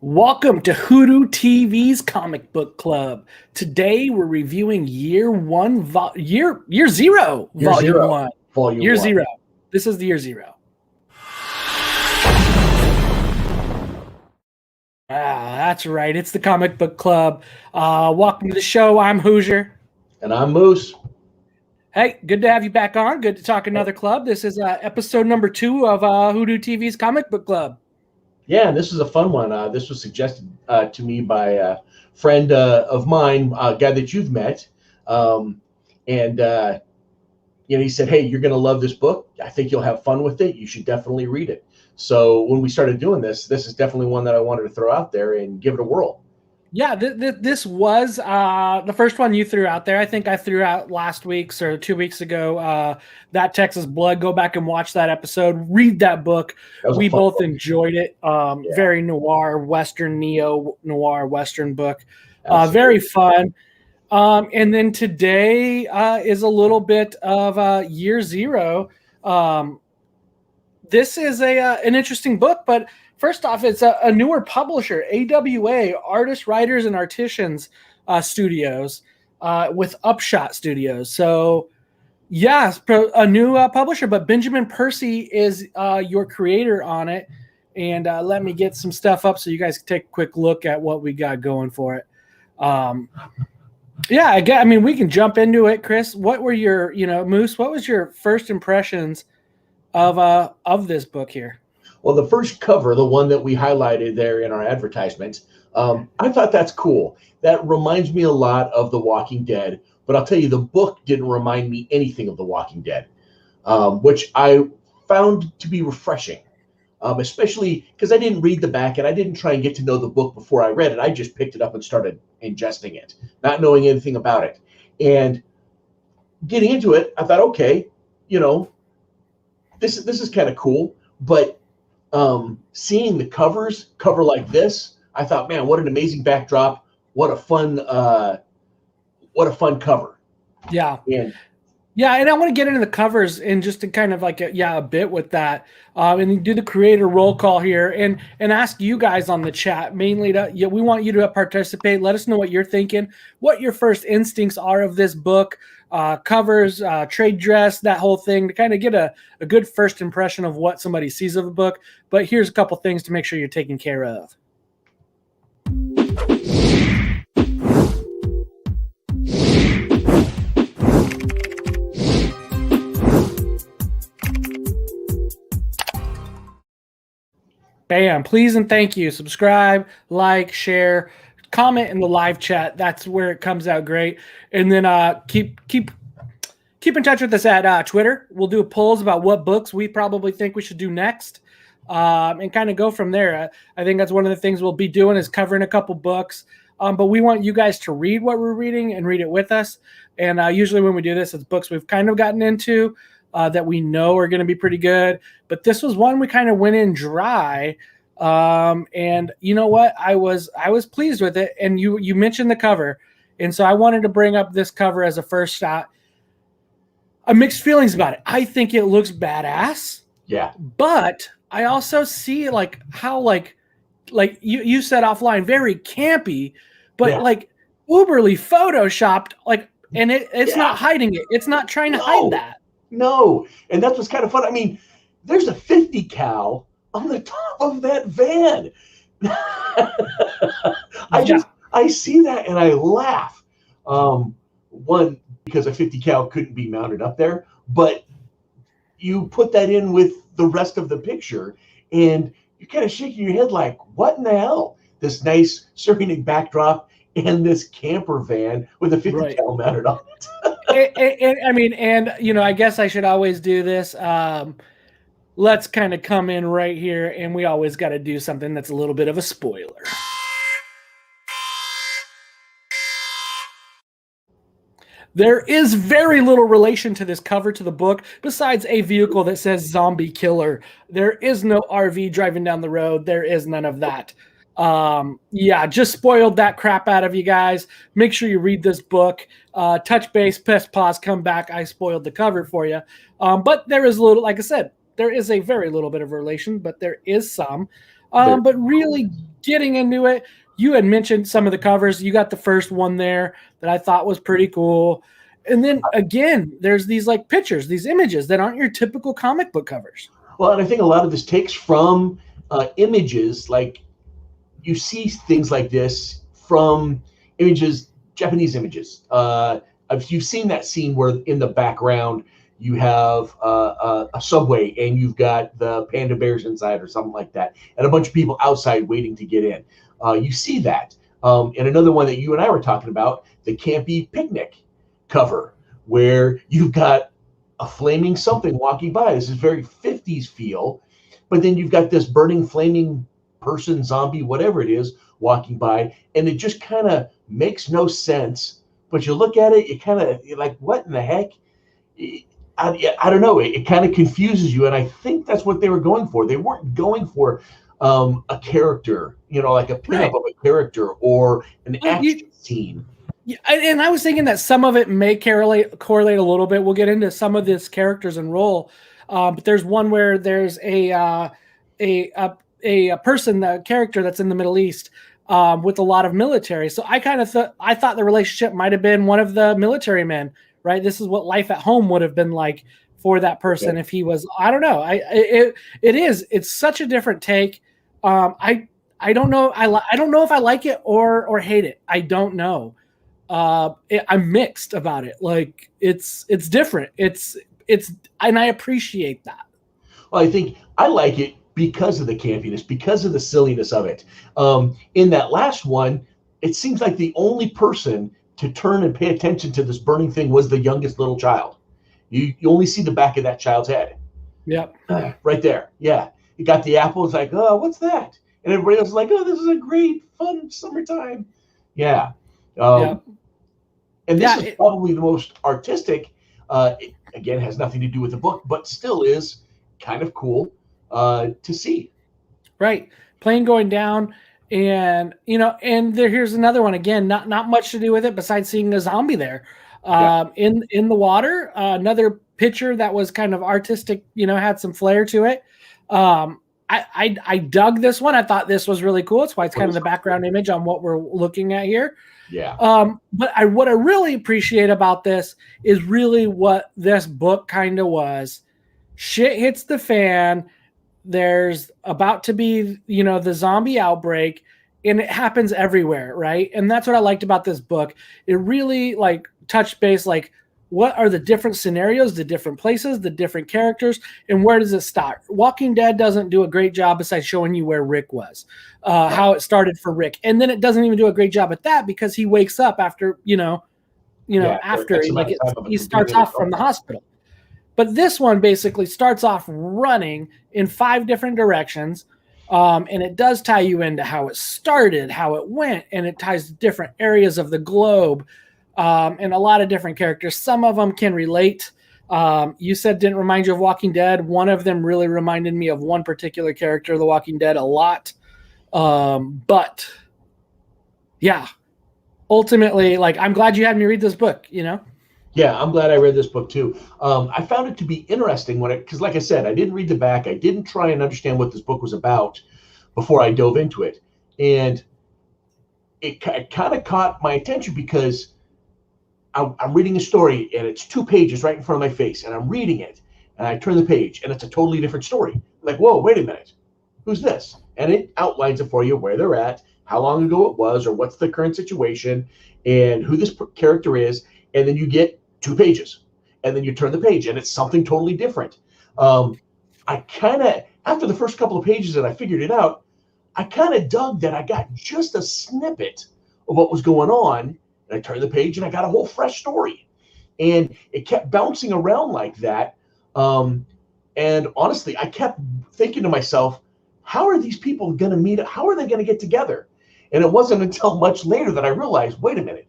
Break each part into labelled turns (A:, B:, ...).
A: Welcome to Hoodoo TV's Comic Book Club. Today we're reviewing year zero, volume one. Year zero. This is the year zero. That's right. It's the Comic Book Club. Welcome to the show. I'm Hooser.
B: And I'm Moose.
A: Hey, good to have you back on. Good to talk another club. This is episode number 2 of Hoodoo TV's Comic Book Club.
B: Yeah, and this is a fun one. This was suggested to me by a friend of mine, a guy that you've met. He said, hey, you're going to love this book. I think you'll have fun with it. You should definitely read it. So when we started doing this is definitely one that I wanted to throw out there and give it a whirl.
A: Yeah, this was the first one you threw out there. I think I threw out last week's or 2 weeks ago, That Texas Blood. Go back and watch that episode. Read that book. We both enjoyed it. Very noir, Western, neo-noir Western book. Very fun. And then today is a little bit of year zero. This is an interesting book, but first off, it's a newer publisher, AWA, Artists, Writers, and Artisans Studios, with Upshot Studios. So, yeah, a new publisher, but Benjamin Percy is your creator on it. And let me get some stuff up so you guys can take a quick look at what we got going for it. I mean, we can jump into it, Chris. What were your, Moose, what was your first impressions of this book here?
B: Well, the first cover, the one that we highlighted there in our advertisement, I thought that's cool. That reminds me a lot of The Walking Dead, but I'll tell you, the book didn't remind me anything of The Walking Dead, which I found to be refreshing, especially because I didn't read the back and I didn't try and get to know the book before I read it. I just picked it up and started ingesting it, not knowing anything about it. And getting into it, I thought, okay, this is kind of cool, but seeing the cover like this, I thought, man, what an amazing backdrop. What a fun cover.
A: Yeah. And I want to get into the covers and just to kind of like, a bit with that. And do the creator roll call here and ask you guys on the chat, mainly we want you to participate. Let us know what you're thinking, what your first instincts are of this book, covers, trade dress, that whole thing, to kind of get a good first impression of what somebody sees of a book. But here's a couple things to make sure you're taking care of. Bam, please and thank you. Subscribe, like, share, comment in the live chat. That's where it comes out great. And then keep in touch with us at Twitter. We'll do polls about what books we probably think we should do next, and kind of go from there. I think that's one of the things we'll be doing is covering a couple books. But we want you guys to read what we're reading and read it with us. And usually when we do this, it's books we've kind of gotten into that we know are going to be pretty good. But this was one we kind of went in dry. And you know what? I was pleased with it. And you mentioned the cover. And so I wanted to bring up this cover as a first shot. Mixed feelings about it. I think it looks badass.
B: Yeah.
A: But I also see how you said offline, very campy, but like uberly photoshopped, and it's not hiding it. It's not trying to hide that.
B: No. And that's what's kind of fun. I mean, there's a 50 cal on the top of that van. I see that and I laugh. One, because a 50 cal couldn't be mounted up there, but you put that in with the rest of the picture and you're kind of shaking your head like, what in the hell? This nice serene backdrop and this camper van with a 50 cal mounted on it.
A: I guess I should always do this. Let's kind of come in right here, and we always got to do something that's a little bit of a spoiler. There is very little relation to this cover to the book, besides a vehicle that says zombie killer. There is no RV driving down the road. There is none of that. Just spoiled that crap out of you guys. Make sure you read this book. Touch base, press pause, come back. I spoiled the cover for you. But there is a little, like I said, there is a very little bit of relation, but there is some. But really getting into it, you had mentioned some of the covers. You got the first one there that I thought was pretty cool. And then again, there's these like pictures, these images that aren't your typical comic book covers.
B: Well, and I think a lot of this takes from images. Like you see things like this from images, Japanese images. If you've seen that scene where in the background you have a subway and you've got the panda bears inside or something like that, and a bunch of people outside waiting to get in. You see that. And another one that you and I were talking about, the campy picnic cover, where you've got a flaming something walking by. This is very 50s feel, but then you've got this burning, flaming person, zombie, whatever it is, walking by, and it just kind of makes no sense. But you look at it, you're like, what in the heck? I don't know. It kind of confuses you, and I think that's what they were going for. They weren't going for a character, like a pinup of a character or an action scene.
A: Yeah, and I was thinking that some of it may correlate a little bit. We'll get into some of this characters and role, but there's one where there's a person, a character that's in the Middle East with a lot of military. So I kind of thought the relationship might have been one of the military men, right? This is what life at home would have been like for that person if he was. I don't know. It's such a different take. I don't know. I don't know if I like it or hate it. I don't know. I'm mixed about it. Like it's different. It's and I appreciate that.
B: Well, I think I like it because of the campiness, because of the silliness of it. In that last one, it seems like the only person to turn and pay attention to this burning thing was the youngest little child. You only see the back of that child's head.
A: Yep.
B: Right there. Yeah. You got the apple. It's like, oh, what's that? And everybody else is like, oh, this is a great, fun summertime. Yeah. And this is probably the most artistic. It, again, has nothing to do with the book, but still is kind of cool to see.
A: Right. Plane going down, and here's another one. Again, not much to do with it besides seeing a zombie there in the water. Another picture that was kind of artistic, had some flair to it. I dug this one. I thought this was really cool. It's why it's kind of the background image on what we're looking at here.
B: Yeah.
A: But what I really appreciate about this is really what this book kind of was. Shit hits the fan. There's about to be, the zombie outbreak, and it happens everywhere, right? And that's what I liked about this book. It really touched base, what are the different scenarios, the different places, the different characters, and where does it start? Walking Dead doesn't do a great job besides showing you where Rick was, how it started for Rick. And then it doesn't even do a great job at that because he wakes up after, he starts off from the hospital. But this one basically starts off running in 5 different directions, and it does tie you into how it started, how it went, and it ties to different areas of the globe. And a lot of different characters. Some of them can relate. You said didn't remind you of Walking Dead. One of them really reminded me of one particular character of The Walking Dead a lot. But yeah, ultimately, I'm glad you had me read this book,
B: Yeah, I'm glad I read this book too. I found it to be interesting because like I said, I didn't read the back. I didn't try and understand what this book was about before I dove into it. And it kind of caught my attention because I'm reading a story and it's 2 pages right in front of my face, and I'm reading it and I turn the page and it's a totally different story. I'm like, whoa, wait a minute. Who's this? And it outlines it for you, where they're at, how long ago it was, or what's the current situation, and who this character is. And then you get 2 pages and then you turn the page and it's something totally different. I kind of, after the first couple of pages that I figured it out, I kind of dug that I got just a snippet of what was going on. And I turned the page and I got a whole fresh story, and it kept bouncing around like that. And honestly, I kept thinking to myself, how are these people going to meet? How are they going to get together? And it wasn't until much later that I realized, wait a minute,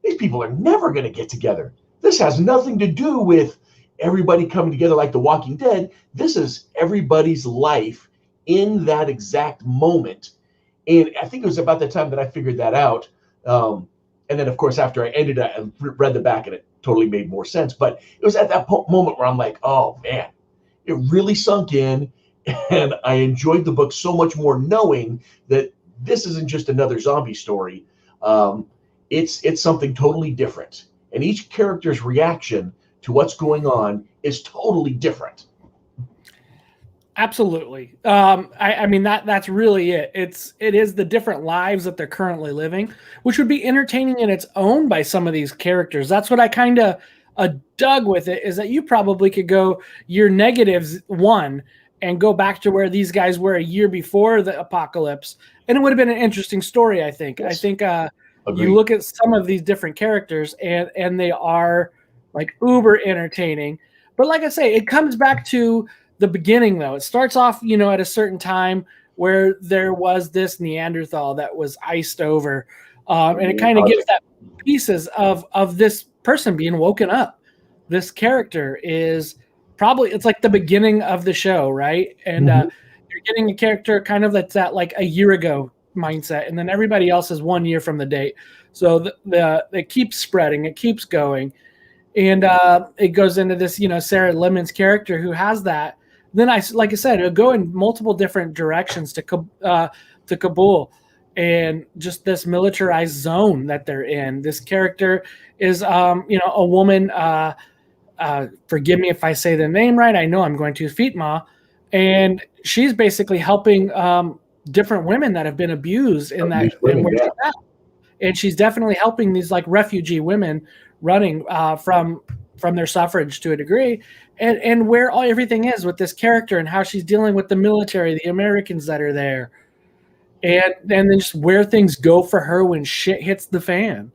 B: these people are never going to get together. This has nothing to do with everybody coming together like The Walking Dead. This is everybody's life in that exact moment. And I think it was about the time that I figured that out. And then, of course, after I ended, I read the back and it totally made more sense. But it was at that moment where I'm like, oh, man, it really sunk in. And I enjoyed the book so much more knowing that this isn't just another zombie story. It's something totally different, and each character's reaction to what's going on is totally different.
A: Absolutely. I mean that's really it. It is the different lives that they're currently living, which would be entertaining in its own by some of these characters. That's what I kind of dug with it, is that you probably could go year -1 and go back to where these guys were a year before the apocalypse, and it would have been an interesting story. I think.
B: Yes.
A: I think
B: Agreed.
A: you look at some of these different characters, and they are like uber entertaining. But like I say, it comes back to the beginning, though. It starts off, at a certain time where there was this Neanderthal that was iced over, and it kind of gives that pieces of this person being woken up. This character is probably, it's like the beginning of the show, right? And you're getting a character kind of that's at like a year ago mindset, and then everybody else is 1 year from the date. So it keeps spreading, it keeps going, and it goes into this, Sarah Lemon's character who has that. Then like I said, it'll go in multiple different directions to Kabul, and just this militarized zone that they're in. This character is, a woman. Forgive me if I say the name right. I know I'm going to, Fitma, and she's basically helping different women that have been abused in that. And she's definitely helping these like refugee women running from their suffrage to a degree, and where everything is with this character and how she's dealing with the military, the Americans that are there, and then just where things go for her when shit hits the fan.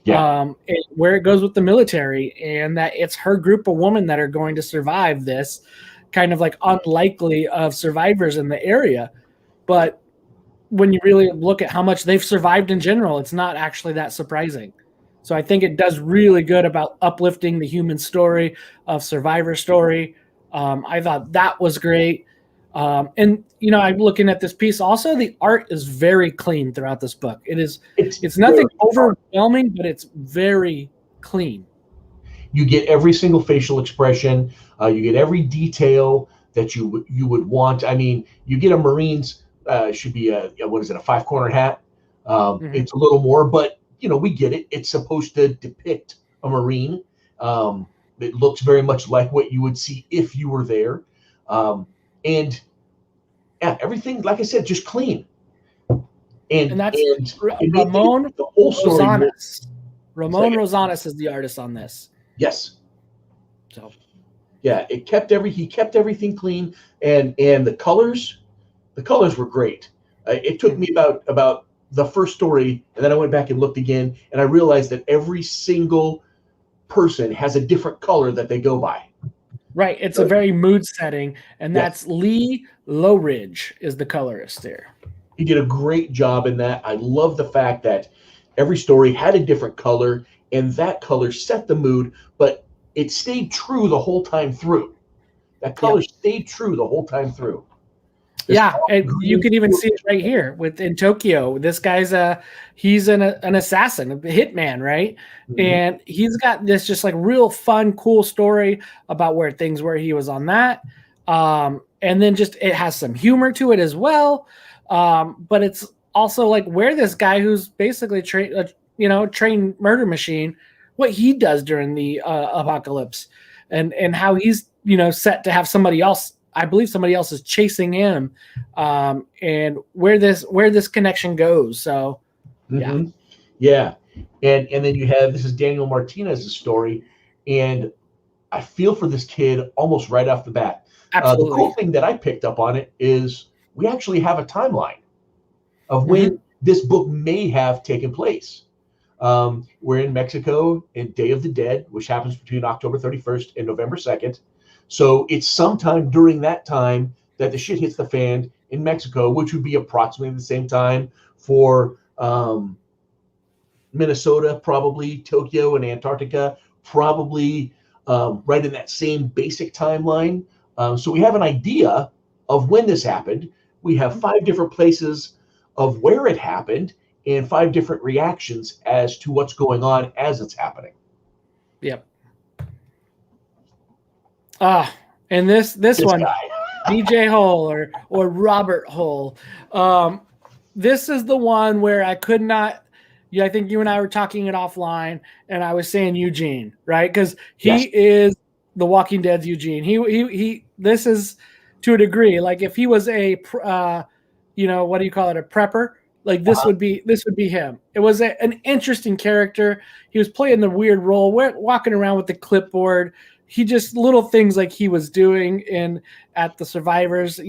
A: And where it goes with the military, and that it's her group of women that are going to survive this kind of like unlikely of survivors in the area. But when you really look at how much they've survived in general, it's not actually that surprising. So I think it does really good about uplifting the human story of survivor story. I thought that was great. And I'm looking at this piece. Also, the art is very clean throughout this book. It's nothing overwhelming, but it's very clean.
B: You get every single facial expression. You get every detail that you would want. I mean, you get a Marine's should be a 5-corner hat. It's a little more, but we get it. It's supposed to depict a Marine. It looks very much like what you would see if you were there. And everything, like I said, just clean. And
A: that's
B: Ramon, the whole story.
A: Rosanas. Ramon Rosanas is the artist on this.
B: Yes.
A: So
B: yeah, he kept everything clean, and the colors were great. It took me about the first story, and then I went back and looked again, and I realized that every single person has a different color that they go by.
A: Right. It's a very mood setting, and that's Lee Lowridge is the colorist there.
B: He did a great job in that. I love the fact that every story had a different color, and that color set the mood, but it stayed true the whole time through. That color stayed true the whole time through.
A: And you can even see it right here in Tokyo. This guy's he's an assassin, a hitman, right? And he's got this just like real fun, cool story about where he was on that. And then just it has some humor to it as well. But it's also like where this guy who's basically trained murder machine, what he does during the apocalypse, and how he's set to have somebody else. I believe somebody else is chasing him, and where this connection goes. So,
B: and then you have, this is Daniel Martinez's story, and I feel for this kid almost right off the bat.
A: Absolutely.
B: The cool thing that I picked up on it is we actually have a timeline of when this book may have taken place. We're in Mexico in Day of the Dead, which happens between October 31st and November 2nd. So it's sometime during that time that the shit hits the fan in Mexico, which would be approximately the same time for Minnesota, probably Tokyo and Antarctica, probably right in that same basic timeline. So we have an idea of when this happened. We have 5 different places of where it happened and 5 different reactions as to what's going on as it's happening.
A: Yep. And this one, DJ Hull or Robert Hull. this is the one where I could not. Yeah, I think you and I were talking it offline, and I was saying Eugene, right? Because he is the Walking Dead's Eugene. He. This is to a degree. Like if he was a, what do you call it, a prepper? Like this would be him. It was an interesting character. He was playing the weird role, walking around with the clipboard. He just little things like he was doing at the Survivors.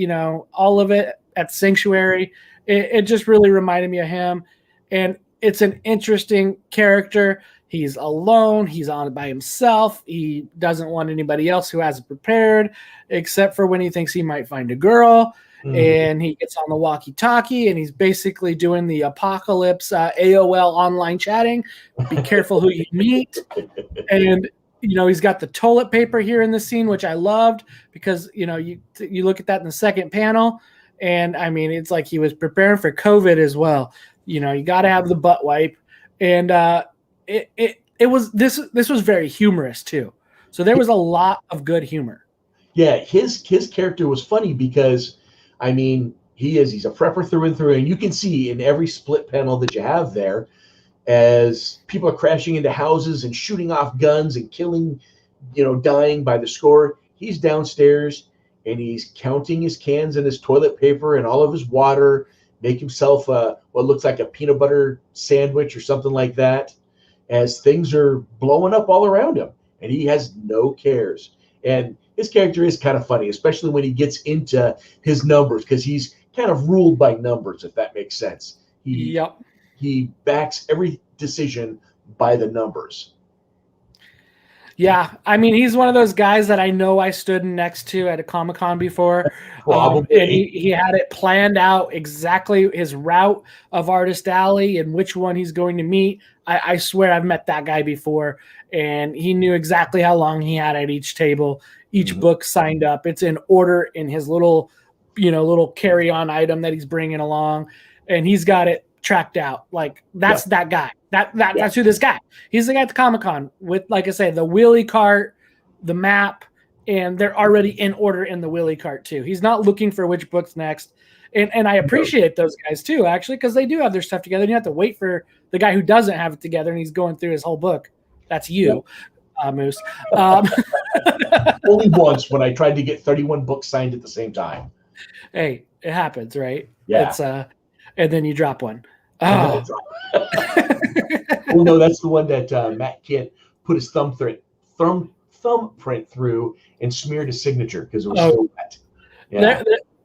A: All of it at Sanctuary. It just really reminded me of him, and it's an interesting character. He's alone. He's on by himself. He doesn't want anybody else who hasn't prepared, except for when he thinks he might find a girl. And he gets on the walkie-talkie, and he's basically doing the apocalypse AOL online chatting. Be careful who you meet. And he's got the toilet paper here in the scene, which I loved because you look at that in the second panel, and I mean it's like he was preparing for COVID as well. You got to have the butt wipe, and it was this was very humorous too. So there was a lot of good humor.
B: Yeah, his character was funny because, I mean, he's a prepper through and through, and you can see in every split panel that you have there, as people are crashing into houses and shooting off guns and killing, dying by the score. He's downstairs and he's counting his cans and his toilet paper and all of his water, make himself what looks like a peanut butter sandwich or something like that, as things are blowing up all around him, and he has no cares. And his character is kind of funny, especially when he gets into his numbers, because he's kind of ruled by numbers, if that makes sense. He backs every decision by the numbers.
A: Yeah, I mean, he's one of those guys that I know I stood next to at a Comic-Con before.
B: Probably.
A: And he had it planned out exactly his route of Artist Alley and which one he's going to meet. I swear I've met that guy before, and he knew exactly how long he had at each table, each book signed up. It's in order in his little carry-on item that he's bringing along, and he's got it tracked out. Like that's that guy. That's who this guy. He's the guy at the Comic-Con with, like I say, the wheelie cart, the map, and they're already in order in the wheelie cart too. He's not looking for which book's next. And I appreciate those guys too, actually, because they do have their stuff together. And you have to wait for the guy who doesn't have it together and he's going through his whole book. That's you, Moose.
B: Only once when I tried to get 31 books signed at the same time.
A: Hey, it happens, right?
B: Yeah.
A: It's and then you drop one. Oh.
B: Well, no, that's the one that Matt can't put his thumbprint through and smeared his signature because it was so wet.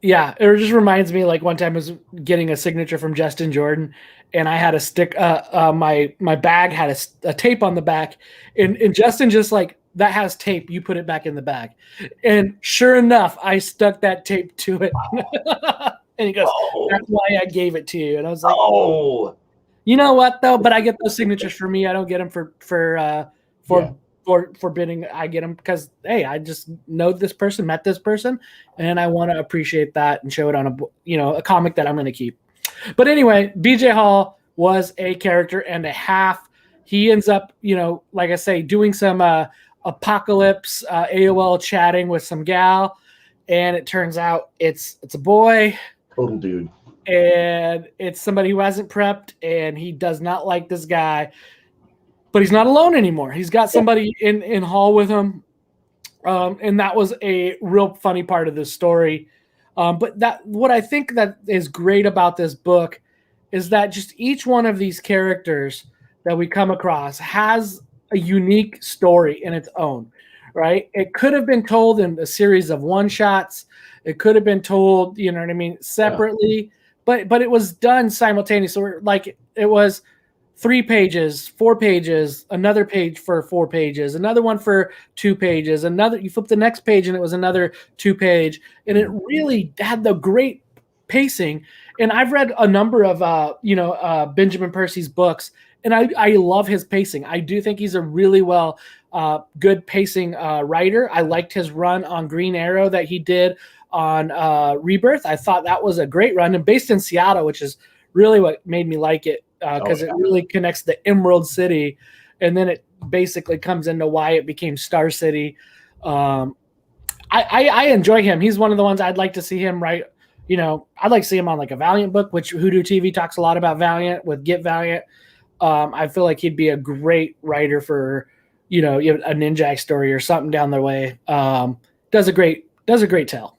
A: Yeah. It just reminds me, like one time I was getting a signature from Justin Jordan, and I had a stick. My bag had a tape on the back, and Justin just like, that has tape. You put it back in the bag, and sure enough, I stuck that tape to it. And he goes, "That's why I gave it to you." And I was like, "Oh, you know what though?" But I get those signatures for me. I don't get them for bidding. I get them because, hey, I just know this person, met this person, and I want to appreciate that and show it on a comic that I'm going to keep. But anyway, BJ Hall was a character and a half. He ends up, like I say, doing some apocalypse AOL chatting with some gal, and it turns out it's a boy.
B: Total dude.
A: And it's somebody who hasn't prepped, and he does not like this guy. But he's not alone anymore. He's got somebody in Hall with him. And that was a real funny part of this story. But what I think that is great about this book is that just each one of these characters that we come across has a unique story in its own, right? It could have been told in a series of one-shots. It could have been told, separately. Yeah. But it was done simultaneously. So like it was 3 pages, 4 pages, another page for 4 pages, another one for 2 pages, you flip the next page and it was another 2-page. And it really had the great pacing. And I've read a number of, Benjamin Percy's books, and I love his pacing. I do think he's a really good pacing writer. I liked his run on Green Arrow that he did on Rebirth. I thought that was a great run, and based in Seattle, which is really what made me like it. Because it really connects the Emerald City, and then it basically comes into why it became Star City. I enjoy him. He's one of the ones I'd like to see him write, I'd like to see him on like a Valiant book, which Hoodoo TV talks a lot about Valiant with Get Valiant. I feel like he'd be a great writer for, a Ninjak story or something down the way. Does a great tell.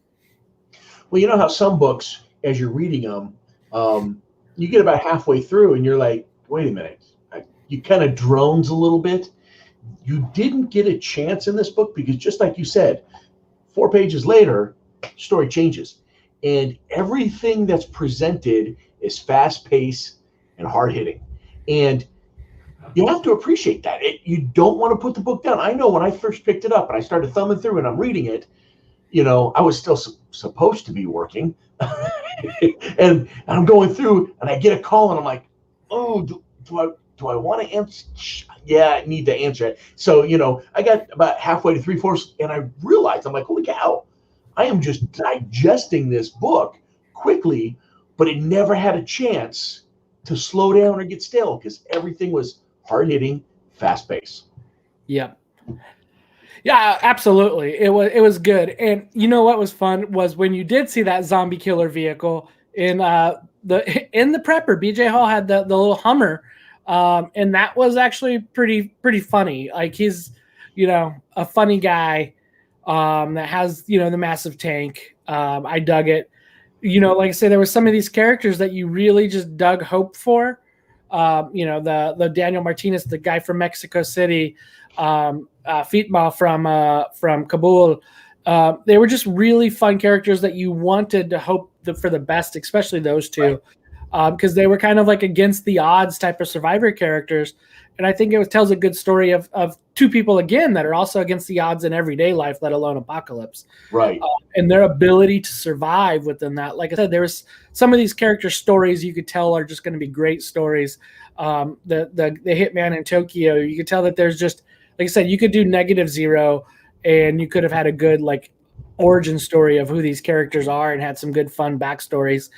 B: Well, you know how some books, as you're reading them, you get about halfway through and you're like, wait a minute, you kind of drones a little bit. You didn't get a chance in this book because just like you said, 4 pages later, story changes. And everything that's presented is fast paced and hard hitting. And you have to appreciate that. You don't want to put the book down. I know when I first picked it up and I started thumbing through and I'm reading it, I was still supposed to be working. and I'm going through and I get a call and I'm like, oh, do I want to answer? Yeah, I need to answer it. So, I got about halfway to 3/4 and I realized, I'm like, holy cow, I am just digesting this book quickly, but it never had a chance to slow down or get stale because everything was hard hitting, fast paced.
A: Yeah. Yeah, absolutely. It was good. And what was fun was when you did see that zombie killer vehicle in the prepper. BJ Hall had the little Hummer, and that was actually pretty funny. Like he's a funny guy that has the massive tank. I dug it. Like I say, there was some of these characters that you really just dug hope for. The Daniel Martinez, the guy from Mexico City, Fitma from Kabul. They were just really fun characters that you wanted to hope for the best, especially those two, because they were kind of like against the odds type of survivor characters. And I think it tells a good story of two people, again, that are also against the odds in everyday life, let alone apocalypse.
B: Right.
A: And their ability to survive within that. Like I said, there was some of these character stories you could tell are just going to be great stories. The hitman in Tokyo, you could tell that there's just, like I said, you could do -0 and you could have had a good like origin story of who these characters are and had some good fun backstories.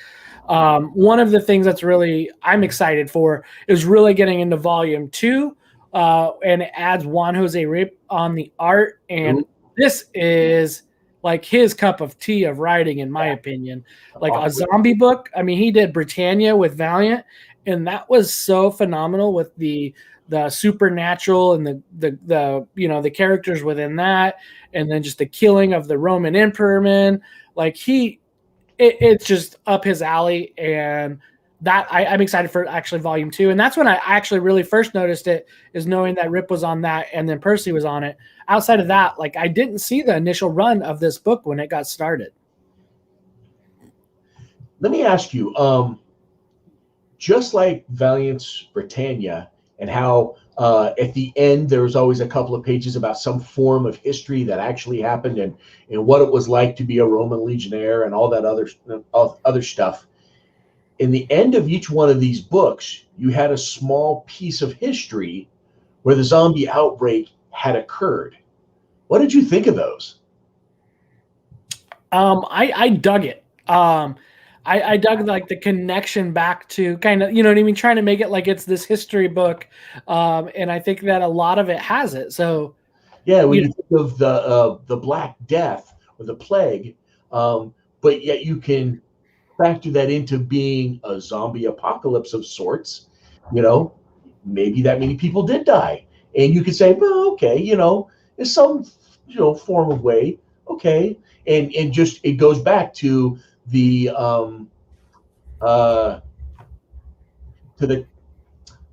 A: One of the things that's really I'm excited for is really getting into volume 2, and it adds Juan Jose Rip on the art, and this is like his cup of tea of writing, in my opinion. Like a zombie book. I mean, he did Britannia with Valiant, and that was so phenomenal with the supernatural and the characters within that, and then just the killing of the Roman emperor, man. Like it's just up his alley, and that I'm excited for actually volume 2. And that's when I actually really first noticed it, is knowing that Rip was on that and then Percy was on it. Outside of that, like I didn't see the initial run of this book when it got started.
B: Let me ask you, just like Valiant's Britannia, and how at the end there was always a couple of pages about some form of history that actually happened and what it was like to be a Roman legionnaire and all that other stuff. In the end of each one of these books, you had a small piece of history where the zombie outbreak had occurred. What did you think of those?
A: I dug it. I dug like the connection back to kind of, you know what I mean, trying to make it like it's this history book, and I think that a lot of it has it. So
B: yeah, when you think of the Black Death or the plague, but yet you can factor that into being a zombie apocalypse of sorts. Maybe that many people did die, and you could say, well, okay, in some form of way, okay, and just it goes back to the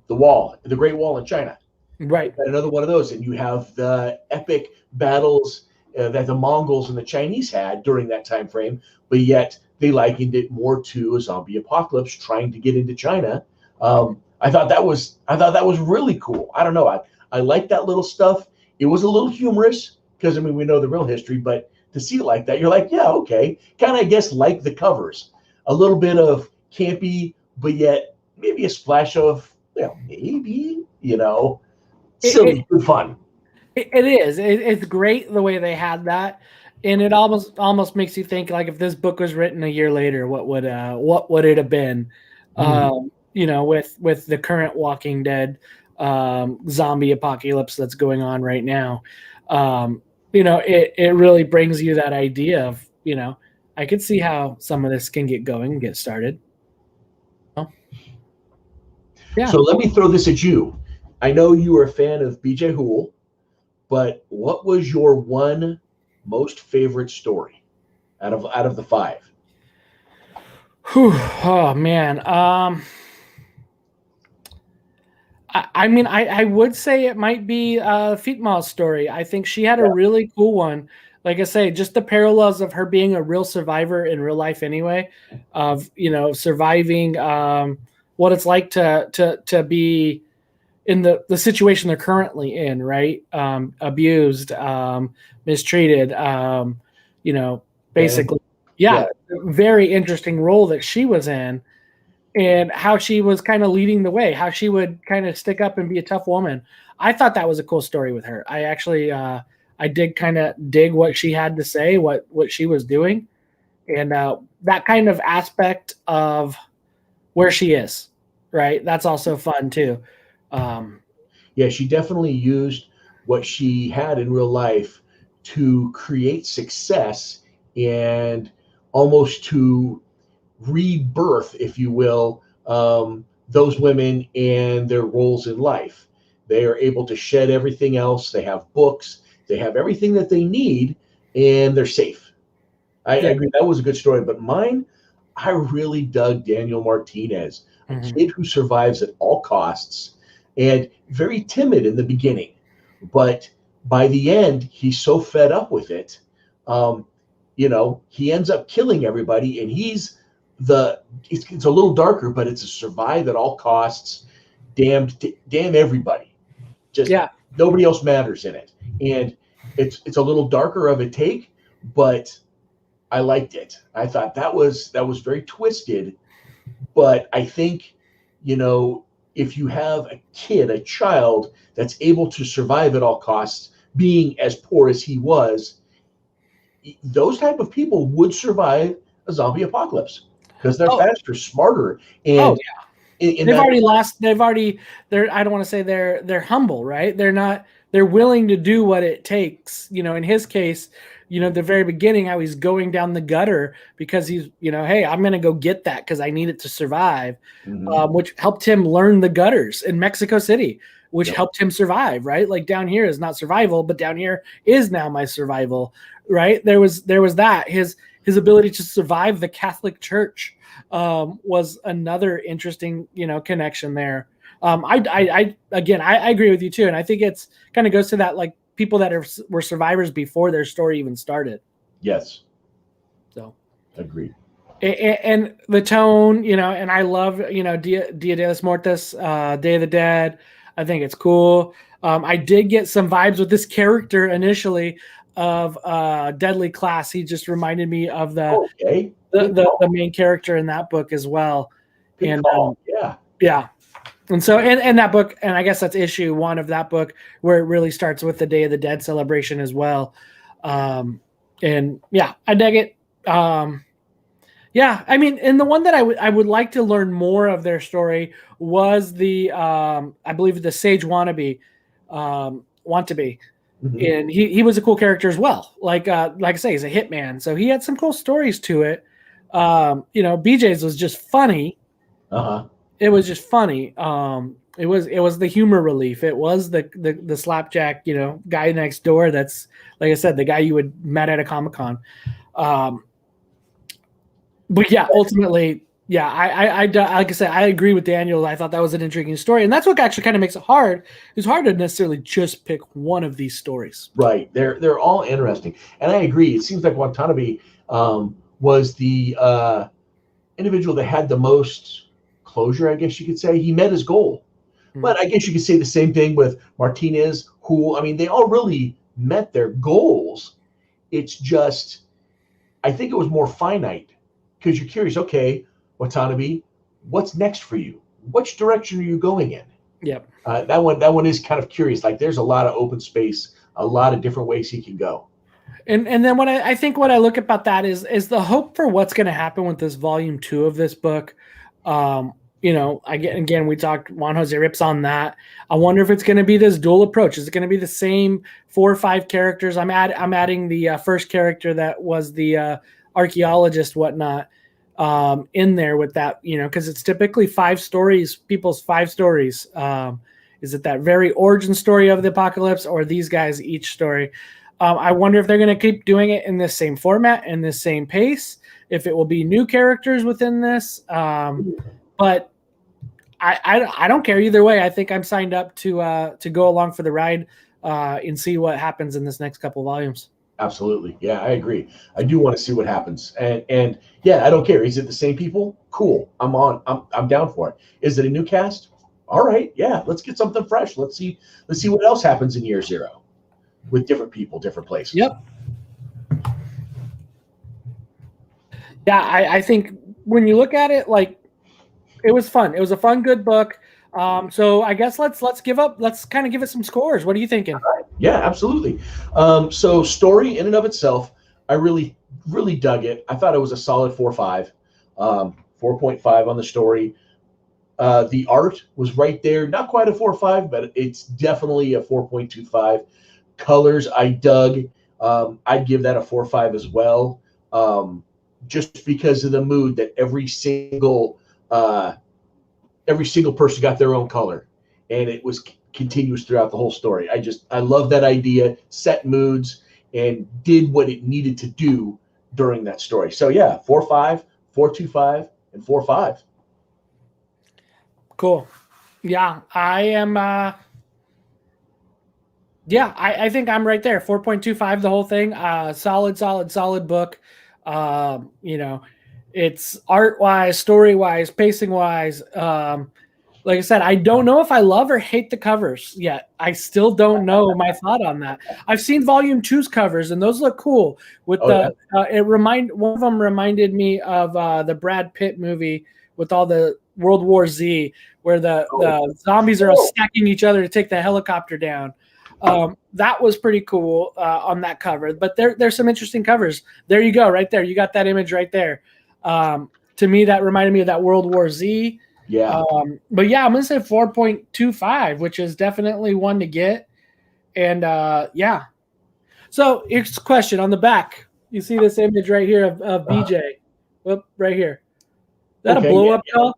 B: wall, the Great Wall in China.
A: Right.
B: Another one of those, and you have the epic battles that the Mongols and the Chinese had during that time frame, but yet they likened it more to a zombie apocalypse trying to get into China. I thought that was really cool. I don't know. I like that little stuff. It was a little humorous because we know the real history, but to see it like that, you're like, yeah, okay. Kind of, I guess, like the covers, a little bit of campy, but yet maybe a splash of, maybe, silly, good fun.
A: It is. It's great the way they had that, and it almost makes you think like if this book was written a year later, what would it have been? With the current Walking Dead zombie apocalypse that's going on right now, it really brings you that idea of I could see how some of this can get going and get started. Well, yeah.
B: So let me throw this at you. I know you are a fan of BJ Hoole, but what was your one most favorite story out of the five?
A: Whew, oh man. I mean, I would say it might be Feetma's story. I think she had a really cool one. Like I say, just the parallels of her being a real survivor in real life anyway, of surviving what it's like to be in the situation they're currently in, right? Abused, mistreated, basically. Yeah, very interesting role that she was in. And how she was kind of leading the way, how she would kind of stick up and be a tough woman. I thought that was a cool story with her. I actually, I did kind of dig what she had to say, what she was doing, and that kind of aspect of where she is, right? That's also fun too.
B: Yeah, she definitely used what she had in real life to create success and almost to rebirth, if you will, those women and their roles in life. They are able to shed everything else. They have books. They have everything that they need, and they're safe. I agree. That was a good story. But mine, I really dug Daniel Martinez, a kid who survives at all costs and very timid in the beginning. But by the end, he's so fed up with it. He ends up killing everybody, and it's a little darker, but it's a survive at all costs. Damn everybody. Just nobody else matters in it. And it's a little darker of a take, but I liked it. I thought that was very twisted, but I think, if you have a child that's able to survive at all costs, being as poor as he was, those type of people would survive a zombie apocalypse because they're faster, smarter, and
A: they've already lost. They're. I don't want to say they're humble, right? They're willing to do what it takes. In his case, the very beginning, how he's going down the gutter because he's, hey, I'm going to go get that because I need it to survive, which helped him learn the gutters in Mexico City, which helped him survive, right? Like down here is not survival, but down here is now my survival, right? There was that. His ability to survive the Catholic Church was another interesting, connection there. I agree with you too, and I think it's kind of goes to that, like people that were survivors before their story even started.
B: Yes.
A: So
B: agreed.
A: And the tone, and I love, Dia de los Muertos, Day of the Dead. I think it's cool. I did get some vibes with this character initially of Deadly Class. He just reminded me of the main character in that book as well.
B: Good call.
A: Yeah. And so, and that book, and I guess that's issue 1 of that book, where it really starts with the Day of the Dead celebration as well. And yeah, I dig it. Yeah, I mean, and the one that I would like to learn more of their story was the I believe the Sage Wannabe, and he was a cool character as well. Like I say, he's a hitman, so he had some cool stories to it. BJ's was just funny. It was just funny. It was the humor relief. It was the slapjack, guy next door. That's, like I said, the guy you would met at a Comic-Con. But yeah, ultimately, yeah, I like I said, I agree with Daniel. I thought that was an intriguing story, and that's what actually kind of makes it hard. It's hard to necessarily just pick one of these stories.
B: Right, they're all interesting, and I agree. It seems like Watanabe was the individual that had the most closure, I guess you could say. He met his goal, but I guess you could say the same thing with Martinez, who, I mean, they all really met their goals. It's just, I think it was more finite. Because you're curious, okay, Watanabe, what's next for you? Which direction are you going in?
A: Yep.
B: That one is kind of curious. Like there's a lot of open space, a lot of different ways he can go.
A: And then what I think what I look about that is the hope for what's going to happen with this volume 2 of this book. Again, we talked, Juan Jose rips on that. I wonder if it's going to be this dual approach. Is it going to be the same 4 or 5 characters? I'm adding the first character that was the archaeologist, whatnot, in there with that, because it's typically 5 stories, people's 5 stories. Is it that very origin story of the apocalypse, or these guys each story? I wonder if they're going to keep doing it in this same format and this same pace, if it will be new characters within this. But I don't care either way. I think I'm signed up to go along for the ride and see what happens in this next couple volumes.
B: Absolutely. Yeah, I agree. I do want to see what happens. And yeah, I don't care. Is it the same people? Cool. I'm down for it. Is it a new cast? All right. Yeah, let's get something fresh. Let's see what else happens in year 0 with different people, different places.
A: Yep. Yeah, I think when you look at it, like, it was fun. It was a fun, good book. So I guess let's kind of give it some scores. What are you thinking?
B: Right. Yeah, absolutely. So story in and of itself, I really, really dug it. I thought it was a solid 4.5, 4.5 on the story. The art was right there. Not quite a 4.5, but it's definitely a 4.25. Colors, I dug. I'd give that a 4.5 as well. Just because of the mood that every single person got their own color, and it was continuous throughout the whole story. I love that idea, set moods, and did what it needed to do during that story. So yeah, 4.5, 4.25, and 4.5.
A: Cool. Yeah, I am. I think I'm right there. 4.25, the whole thing. Solid book. It's art-wise, story-wise, pacing-wise. Like I said, I don't know if I love or hate the covers yet. I still don't know my thought on that. I've seen Volume 2's covers, and those look cool. With one of them reminded me of the Brad Pitt movie with all the World War Z, where the zombies are all stacking each other to take the helicopter down. That was pretty cool on that cover. But there's some interesting covers. There you go, right there. You got that image right there. To me, that reminded me of that World War Z.
B: Yeah.
A: But yeah, I'm going to say 4.25, which is definitely one to get. And yeah. So here's a question on the back. You see this image right here of BJ. Right here. Is that a blow-up doll?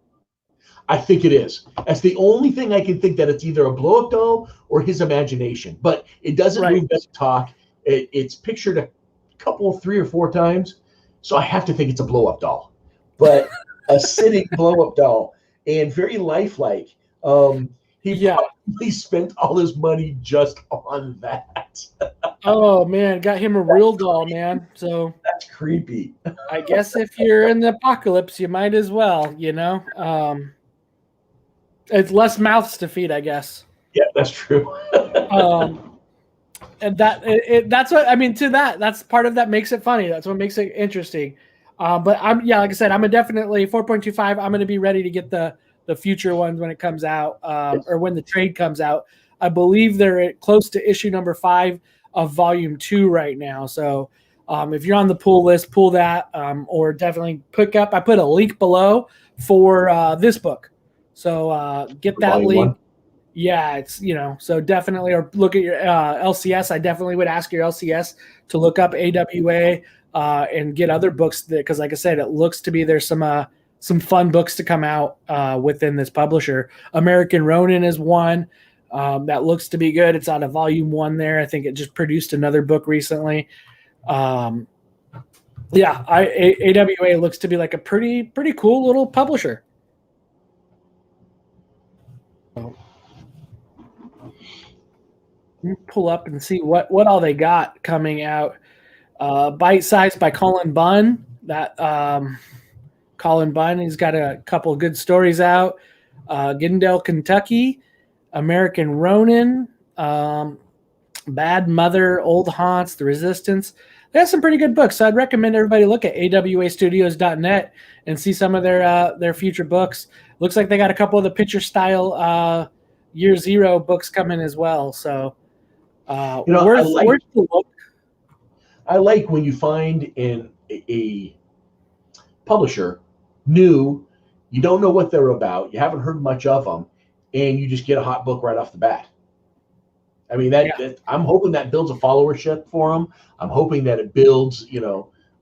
B: I think it is. That's the only thing I can think, that it's either a blow-up doll or his imagination. But it doesn't move, doesn't talk. It's pictured a couple, 3 or 4 times. So I have to think it's a blow-up doll. But a sitting blow-up doll, and very lifelike. He probably spent all his money just on that.
A: Oh man, got him a real doll, man. So
B: that's creepy.
A: I guess if you're in the apocalypse, you might as well, it's less mouths to feed, I guess.
B: Yeah, that's true.
A: And that's what I mean. That's part of that makes it funny. That's what makes it interesting. But like I said, I'm definitely 4.25. I'm going to be ready to get the future ones when it comes out, or when the trade comes out. I believe they're close to issue number 5 of volume 2 right now. So if you're on the pull list, pull that, or definitely pick up. I put a link below for this book. So get that link. 1. Yeah, it's, so definitely, or look at your LCS. I definitely would ask your LCS to look up AWA and get other books, because like I said, it looks to be there's some fun books to come out within this publisher. American Ronin is one that looks to be good. It's out of volume 1 there. I think it just produced another book recently. AWA looks to be like a pretty cool little publisher. Pull up and see what all they got coming out. Bite Size by Colin Bunn. That Colin Bunn, he's got a couple of good stories out. Gindale, Kentucky, American Ronin, Bad Mother, Old Haunts, The Resistance. They have some pretty good books. So I'd recommend everybody look at awastudios.net and see some of their future books. Looks like they got a couple of the picture style Year 0 books coming as well. So
B: I like when you find in a publisher new, you don't know what they're about, you haven't heard much of them, and you just get a hot book right off the bat. I mean, that I'm hoping that builds a followership for them. I'm hoping that it builds,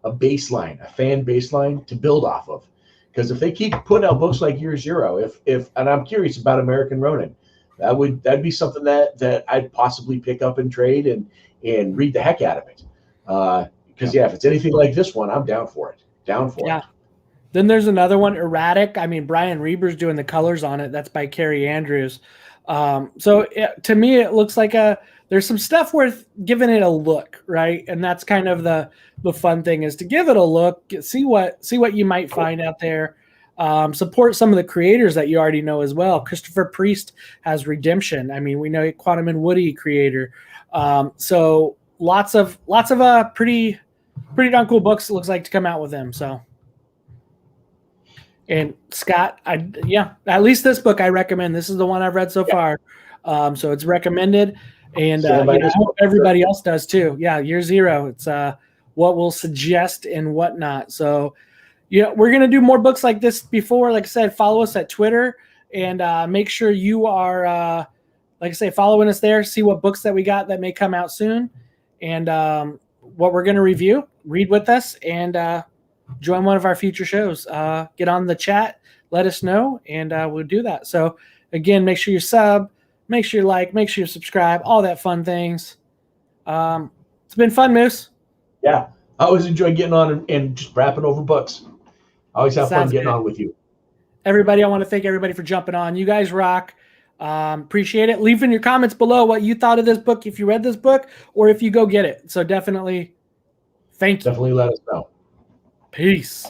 B: a baseline, a fan baseline to build off of. Because if they keep putting out books like Year Zero, if and I'm curious about American Ronin, that'd be something that I'd possibly pick up and trade and read the heck out of it. Because if it's anything like this one, I'm down for it. Down for it.
A: Then there's another one, Erratic. I mean, Brian Reber's doing the colors on it. That's by Carrie Andrews. To me, it looks like there's some stuff worth giving it a look, right? And that's kind of the fun thing, is to give it a look, see what you might find out there. Support some of the creators that you already know as well. Christopher Priest has Redemption. I mean, we know Quantum and Woody creator. So lots of pretty darn cool books, it looks like, to come out with them. So. And Scott, at least this book I recommend. This is the one I've read so far. So it's recommended. And I hope everybody else does too. Yeah, Year Zero. It's what we'll suggest and whatnot. So, we're going to do more books like this before. Like I said, follow us at Twitter and make sure you are, like I say, following us there. See what books that we got that may come out soon. And what we're going to review. Read with us and join one of our future shows. Get on the chat, let us know, and we'll do that. So again, make sure you sub, make sure you like, make sure you subscribe, all that fun things. It's been fun, Moose.
B: Yeah, I always enjoy getting on and just rapping over books. I always have fun getting on with you.
A: Everybody, I want to thank everybody for jumping on. You guys rock. Appreciate it. Leave in your comments below what you thought of this book, if you read this book, or if you go get it. So definitely thank you.
B: Definitely let us know.
A: Peace.